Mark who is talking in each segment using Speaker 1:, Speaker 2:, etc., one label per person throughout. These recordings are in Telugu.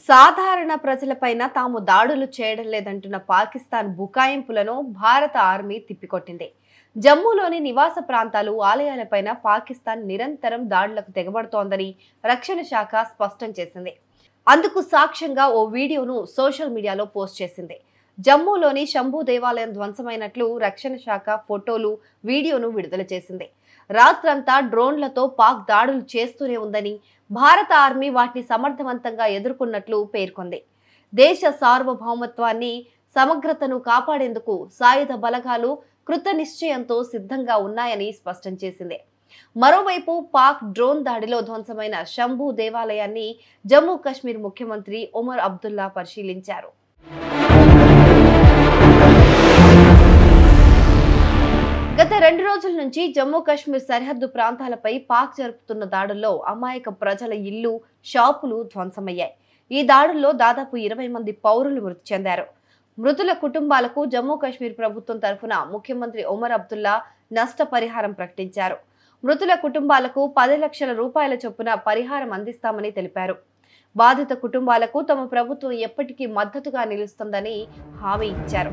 Speaker 1: సాధారణ ప్రజలపైన తాము దాడులు చేయడం లేదంటున్న పాకిస్తాన్ బుకాయింపులను భారత ఆర్మీ తిప్పికొట్టింది. జమ్మూలోని నివాస ప్రాంతాలు, ఆలయాలపైన పాకిస్తాన్ నిరంతరం దాడులకు తెగబడుతోందని రక్షణ శాఖ స్పష్టం చేసింది. అందుకు సాక్ష్యంగా ఓ వీడియోను సోషల్ మీడియాలో పోస్ట్ చేసింది. జమ్మూలోని శంభు దేవాలయం ధ్వంసమైనట్లు రక్షణ శాఖ ఫోటోలు, వీడియోను విడుదల చేసింది. రాత్రంతా డ్రోన్లతో పాక్ దాడులు చేస్తూనే ఉందని, భారత ఆర్మీ వాటిని సమర్థవంతంగా ఎదుర్కొన్నట్లు పేర్కొంది. దేశ సార్వభౌమత్వాన్ని, సమగ్రతను కాపాడేందుకు సాయుధ బలగాలు కృత నిశ్చయంతో సిద్ధంగా ఉన్నాయని స్పష్టం చేసింది. మరోవైపు పాక్ డ్రోన్ దాడిలో ధ్వంసమైన శంభు దేవాలయాన్ని జమ్మూ కశ్మీర్ ముఖ్యమంత్రి ఒమర్ అబ్దుల్లా పరిశీలించారు. గత 2 రోజుల నుంచి జమ్మూ కశ్మీర్ సరిహద్దు ప్రాంతాలపై పాక్ జరుపుతున్న దాడుల్లో అమాయక ప్రజల ఇళ్లు, షాపులు ధ్వంసమయ్యాయి. ఈ దాడుల్లో దాదాపు 20 మంది పౌరులు మృతి చెందారు. మృతుల కుటుంబాలకు జమ్మూ కశ్మీర్ ప్రభుత్వం తరఫున ముఖ్యమంత్రి ఒమర్ అబ్దుల్లా నష్టపరిహారం ప్రకటించారు. మృతుల కుటుంబాలకు 10 లక్షల రూపాయల చొప్పున పరిహారం అందిస్తామని తెలిపారు. బాధిత కుటుంబాలకు తమ ప్రభుత్వం ఎప్పటికీ మద్దతుగా నిలుస్తుందని హామీ ఇచ్చారు.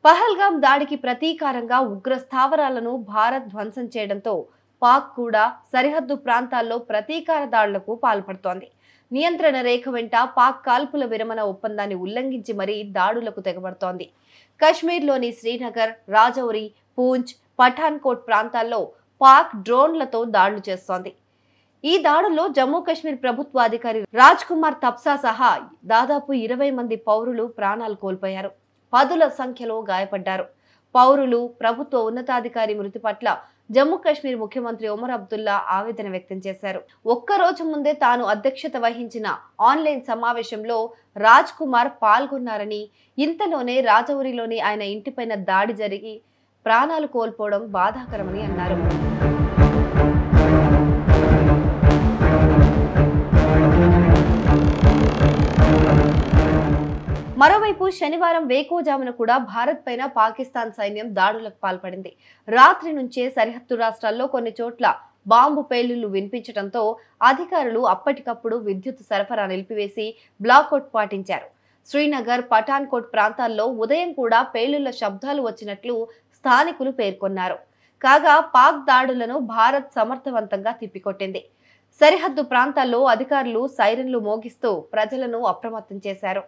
Speaker 1: పహల్గామ్ దాడికి ప్రతీకారంగా ఉగ్ర స్థావరాలను భారత్ ధ్వంసం చేయడంతో పాక్ కూడా సరిహద్దు ప్రాంతాల్లో ప్రతీకార దాడులకు పాల్పడుతోంది. నియంత్రణ రేఖ వెంట పాక్ కాల్పుల విరమణ ఒప్పందాన్ని ఉల్లంఘించి మరీ దాడులకు తెగబడుతోంది. కశ్మీర్లోని శ్రీనగర్, రాజౌరి, పూంచ్, పఠాన్కోట్ ప్రాంతాల్లో పాక్ డ్రోన్లతో దాడులు చేస్తోంది. ఈ దాడుల్లో జమ్మూ కశ్మీర్ ప్రభుత్వ అధికారి రాజ్ కుమార్ తప్సా సహా దాదాపు 20 మంది పౌరులు ప్రాణాలు కోల్పోయారు. 10ల సంఖ్యలో గాయపడ్డారు. పౌరులు, ప్రభుత్వ ఉన్నతాధికారి మృతి పట్ల జమ్మూ కశ్మీర్ ముఖ్యమంత్రి ఒమర్ అబ్దుల్లా ఆవేదన వ్యక్తం చేశారు. ఒక్కరోజు ముందే తాను అధ్యక్షత వహించిన ఆన్లైన్ సమావేశంలో రాజ్ కుమార్ పాల్గొన్నారని, ఇంతలోనే రాజౌరిలోని ఆయన ఇంటిపైన దాడి జరిగి ప్రాణాలు కోల్పోవడం బాధాకరమని అన్నారు. మరోవైపు శనివారం వేకువజామున కూడా భారత్ పైన పాకిస్తాన్ సైన్యం దాడులకు పాల్పడింది. రాత్రి నుంచే సరిహద్దు రాష్ట్రాల్లో కొన్ని చోట్ల బాంబు పేలుళ్లు వినిపించడంతో అధికారులు అప్పటికప్పుడు విద్యుత్ సరఫరా నిలిపివేసి బ్లాకౌట్ పాటించారు. శ్రీనగర్, పఠాన్కోట్ ప్రాంతాల్లో ఉదయం కూడా పేలుళ్ల శబ్దాలు వచ్చినట్లు స్థానికులు పేర్కొన్నారు. కాగా పాక్ దాడులను భారత్ సమర్థవంతంగా తిప్పికొట్టింది. సరిహద్దు ప్రాంతాల్లో అధికారులు సైరన్లు మోగిస్తూ ప్రజలను అప్రమత్తం చేశారు.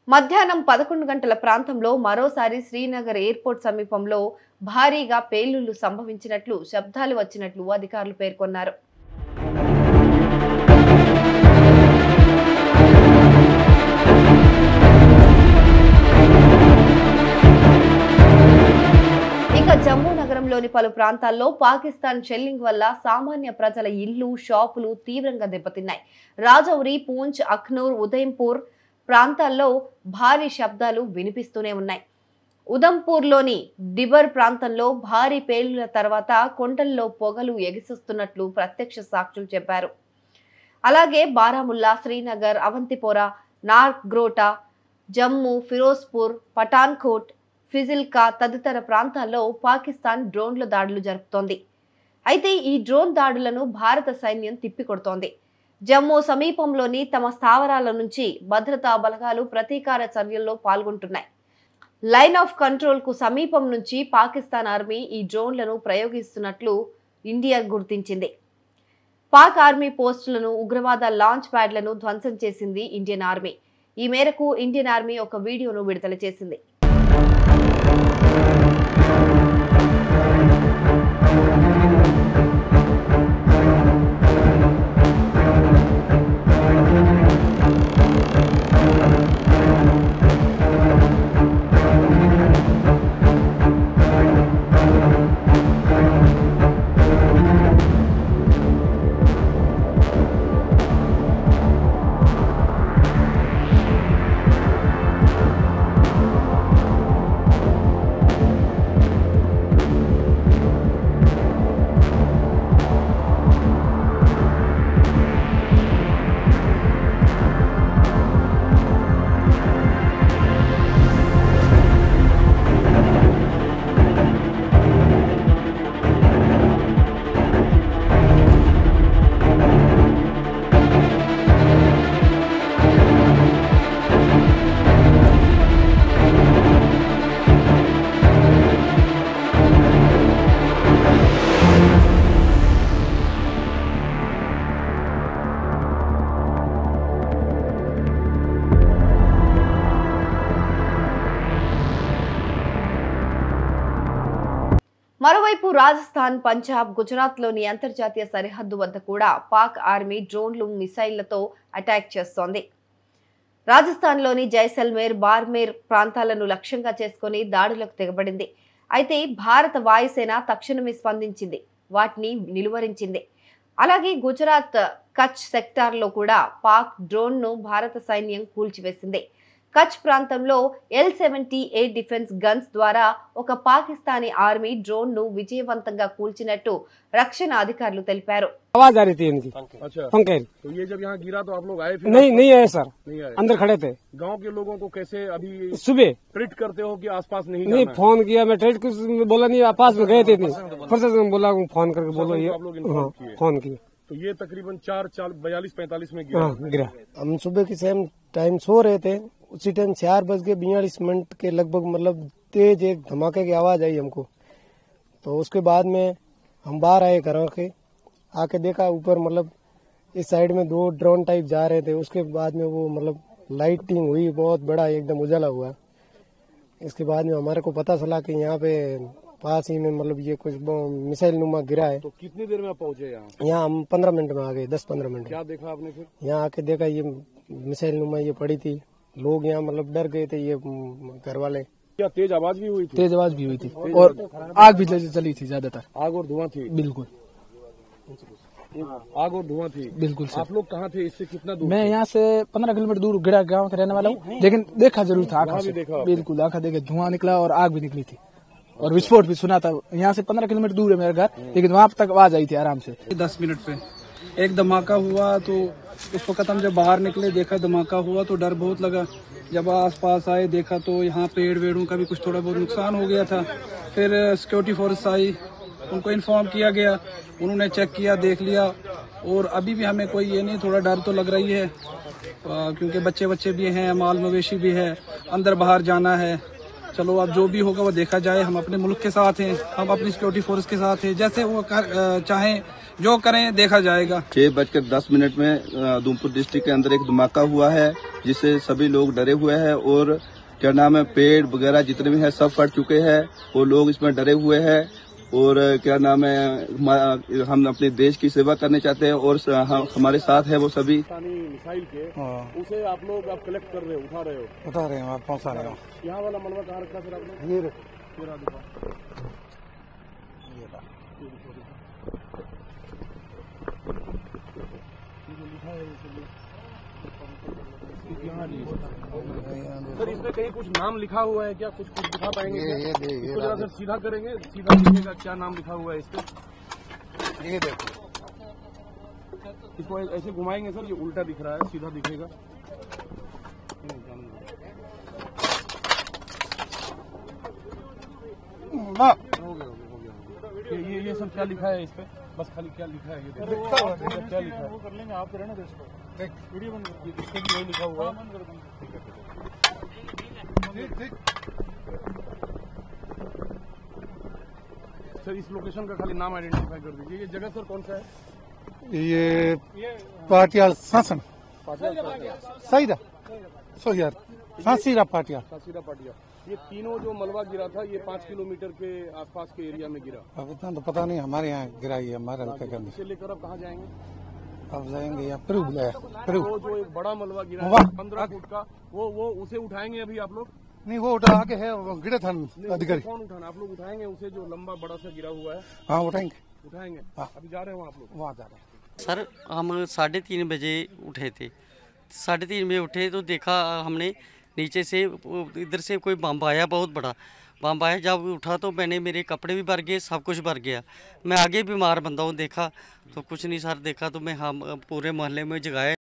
Speaker 1: మధ్యాహ్నం 11 గంటల ప్రాంతంలో మరోసారి శ్రీనగర్ ఎయిర్పోర్ట్ సమీపంలో భారీగా పేలుళ్లు సంభవించినట్లు, శబ్దాలు వచ్చినట్లు అధికారులు పేర్కొన్నారు. ఇక జమ్మూ నగరంలోని పలు ప్రాంతాల్లో పాకిస్తాన్ షెల్లింగ్ వల్ల సామాన్య ప్రజల ఇళ్లు, షాపులు తీవ్రంగా దెబ్బతిన్నాయి. రాజౌరి, పూంచ్, అఖ్నూర్, ఉదయంపూర్ ప్రాంతాల్లో భారీ శబ్దాలు వినిపిస్తూనే ఉన్నాయి. ఉదంపూర్లోని డిబర్ ప్రాంతంలో భారీ పేలుల తర్వాత కొండల్లో పొగలు ఎగిసొస్తున్నట్లు ప్రత్యక్ష సాక్షులు చెప్పారు. అలాగే బారాముల్లా, శ్రీనగర్, అవంతిపోరా, నార్గ్రోటా, జమ్మూ, ఫిరోజ్పూర్, పఠాన్కోట్, ఫిజిల్కా తదితర ప్రాంతాల్లో పాకిస్తాన్ డ్రోన్ల దాడులు జరుపుతోంది. అయితే ఈ డ్రోన్ దాడులను భారత సైన్యం తిప్పికొడుతోంది. జమ్మూ సమీపంలోని తమ స్థావరాల నుంచి భద్రతా బలగాలు ప్రతీకార చర్యల్లో పాల్గొంటున్నాయి. లైన్ ఆఫ్ కంట్రోల్ కు సమీపం నుంచి పాకిస్తాన్ ఆర్మీ ఈ డ్రోన్లను ప్రయోగిస్తున్నట్లు ఇండియా గుర్తించింది. పాక్ ఆర్మీ పోస్టులను, ఉగ్రవాద లాంచ్ ప్యాడ్లను ధ్వంసం చేసింది ఇండియన్ ఆర్మీ. ఈ మేరకు ఇండియన్ ఆర్మీ ఒక వీడియోను విడుదల చేసింది. మరోవైపు రాజస్థాన్, పంజాబ్, గుజరాత్లోని అంతర్జాతీయ సరిహద్దు వద్ద కూడా పాక్ ఆర్మీ డ్రోన్లు, మిసైళ్లతో అటాక్ చేస్తోంది. రాజస్థాన్లోని జైసల్మేర్, బార్మేర్ ప్రాంతాలను లక్ష్యంగా చేసుకుని దాడులకు తెగబడింది. అయితే భారత వాయుసేన తక్షణమే స్పందించింది, వాటిని నిలువరించింది. అలాగే గుజరాత్ కచ్ సెక్టార్లో కూడా పాక్ డ్రోన్ను భారత సైన్యం కూల్చివేసింది. కచ్ ప్రాంతంలో L-70 ఎయిర్ డిఫెన్స్ గన్స్ ద్వారా ఒక పాకిస్తానీ ఆర్మీ డ్రోన్ను విజయవంతంగా కూల్చినట్టు రక్షణ అధికారులు తెలిపారు.
Speaker 2: आवाज आ रही थी इनकी।
Speaker 3: अच्छा,
Speaker 2: पंखे
Speaker 3: तो ये जब यहाँ गिरा तो आप लोग आए? फिर
Speaker 2: नहीं आए सर,
Speaker 3: नहीं आए।
Speaker 2: अंदर खड़े थे।
Speaker 3: गांव के लोगों को कैसे अभी
Speaker 2: सुबह
Speaker 3: ट्रीट करते हो कि आसपास नहीं
Speaker 2: नहीं
Speaker 3: जाना है?
Speaker 2: फोन किया, मैं ट्रेड कुछ बोला नहीं, पास में गए थे। प्रशासन बोला फोन करके बोलो ये,
Speaker 3: आप लोग इन्फॉर्म किए।
Speaker 2: फोन किए।
Speaker 3: तो ये तकरीबन 4:42-45 में गिरा।
Speaker 2: गिरा।
Speaker 4: हम सुबह के सेम टाइम सो रहे थे, उसी टाइम 4:42 के लगभग मतलब तेज एक धमाके की आवाज आई हमको। तो उसके बाद में हम बाहर आए घरों के, आके देखा ऊपर मतलब इस साइड में 2 ड्रोन टाइप जा रहे थे। उसके बाद में वो मतलब लाइटिंग हुई, बहुत बड़ा एकदम उजाला हुआ। इसके बाद में हमारे को पता चला कि यहाँ पे पास ही में मतलब ये कुछ मिसाइल नुमा गिरा है।
Speaker 3: तो कितनी देर में आप पहुंचे यहाँ?
Speaker 4: यहाँ हम 15 मिनट में आ गए, 10-15 मिनट में।
Speaker 3: क्या देखा आपने फिर?
Speaker 4: यहाँ आके देखा ये मिसाइल नुमा ये पड़ी थी, लोग यहाँ मतलब डर गए थे, ये घर वाले।
Speaker 3: क्या तेज आवाज भी हुई थी?
Speaker 5: तेज आवाज भी हुई थी और आग भी चली थी ज्यादातर।
Speaker 3: आग और धुआं थी?
Speaker 5: बिल्कुल
Speaker 3: आग और धुआं थी,
Speaker 5: बिल्कुल सर।
Speaker 3: आप लोग कहाँ थे? इससे कितना दूर?
Speaker 5: मैं यहाँ से 15 किलोमीटर दूर गिरा गांव का रहने वाला हूँ, लेकिन देखा जरूर था आंखों
Speaker 3: वहाँ भी
Speaker 5: से।
Speaker 3: देखा आपने?
Speaker 5: बिल्कुल आंखा देखे, धुआं निकला और आग भी निकली थी और विस्फोट भी सुना था। यहाँ से 15 किलोमीटर दूर है मेरा घर, लेकिन वहाँ तक आवाज आई थी आराम से।
Speaker 6: 10 मिनट पे एक धमाका हुआ, तो उस वक्त हम जब बाहर निकले देखा धमाका हुआ तो डर बहुत लगा। जब आसपास आए देखा तो यहाँ पेड़ वेड़ों का भी कुछ थोड़ा बहुत नुकसान हो गया था। फिर सिक्योरिटी फोर्स आई, उनको इन्फॉर्म किया गया, उन्होंने चेक किया, देख लिया। और अभी भी हमें कोई ये नहीं, थोड़ा डर तो लग रही है क्योंकि बच्चे भी हैं, माल मवेशी भी है, अंदर बाहर जाना है। चलो अब जो भी होगा वो देखा जाए। हम अपने मुल्क के साथ हैं, हम अपनी सिक्योरिटी फोर्स के साथ हैं, जैसे वो चाहें जो करें देखा जाएगा।
Speaker 7: 6:10 में उधमपुर डिस्ट्रिक्ट के अंदर एक धमाका हुआ है, जिससे सभी लोग डरे हुए हैं और क्या नाम है, पेड़ वगैरह जितने भी हैं सब फट चुके हैं और लोग इसमें डरे हुए हैं। और क्या नाम है, हम अपने देश की सेवा करने चाहते हैं और हमारे साथ है वो सभी।
Speaker 3: मिसाइल के उसे आप लोग आप कलेक्ट कर रहे हो, उठा रहे हो?
Speaker 4: बता रहे हैं, आप पहुँचा रहे हो।
Speaker 3: यहाँ वाला मलबा कहाँ रखा सर आपने?
Speaker 4: ये
Speaker 3: सर इसमें कहीं कुछ नाम लिखा हुआ है क्या? कुछ दिखा पाएंगे? इसको जरा सर सीधा करेंगे, सीधा दिखेगा क्या नाम लिखा हुआ है इस पे?
Speaker 4: ये देखो,
Speaker 3: इसको ऐसे घुमाएंगे सर, ये उल्टा दिख रहा है, सीधा दिखेगा। हो गया। ये सब क्या लिखा है इस पे? बस खाली क्या लिखा है ये देखो। क्या लिखा है वो कर लेंगे, आप रहने दो इसको। वीडियो बंद कर, इसको भी यही लिखा हुआ है। ठीक। सर इस लोकेशन का खाली नाम आइडेंटिफाई कर दीजिए। ये जगह सर कौन सा है?
Speaker 4: ये पाटियाल शासन सहीरा सोहियार सासीरा पाटियाल।
Speaker 3: सासीरा पाटिया। ये तीनों जो मलबा गिरा था ये 5 किलोमीटर के आसपास के एरिया में गिरा।
Speaker 4: अब इतना तो पता नहीं, हमारे यहाँ गिरा ही है, हमारे हल्के के अंदर।
Speaker 3: इसे लेकर अब कहाँ जाएंगे?
Speaker 4: अब जाएंगे यहाँ पेरू बुलाया, पेरू।
Speaker 3: वो जो एक बड़ा मलबा गिरा है 15 फुट का, वो उसे उठाएंगे अभी आप लोग?
Speaker 4: नहीं, वो उठा आगे है, वो गिरे था अधिकारी।
Speaker 3: कौन उठाना? आप लोग उठाएंगे उसे जो लंबा बड़ा सा गिरा हुआ है?
Speaker 4: हाँ उठाएंगे।
Speaker 3: अभी जा रहे हो आप लोग?
Speaker 4: वहाँ जा रहे हैं
Speaker 8: सर। हम 3:30 बजे उठे थे, 3:30 बजे उठे तो देखा हमने नीचे से इधर से कोई बम आया, बहुत बड़ा बम आया। जब उठा तो मैंने, मेरे कपड़े भी भर गए, सब कुछ भर गया। मैं आगे बीमार बंदा हूँ, देखा तो कुछ नहीं सर, देखा तो मैं हम पूरे मोहल्ले में जगाया।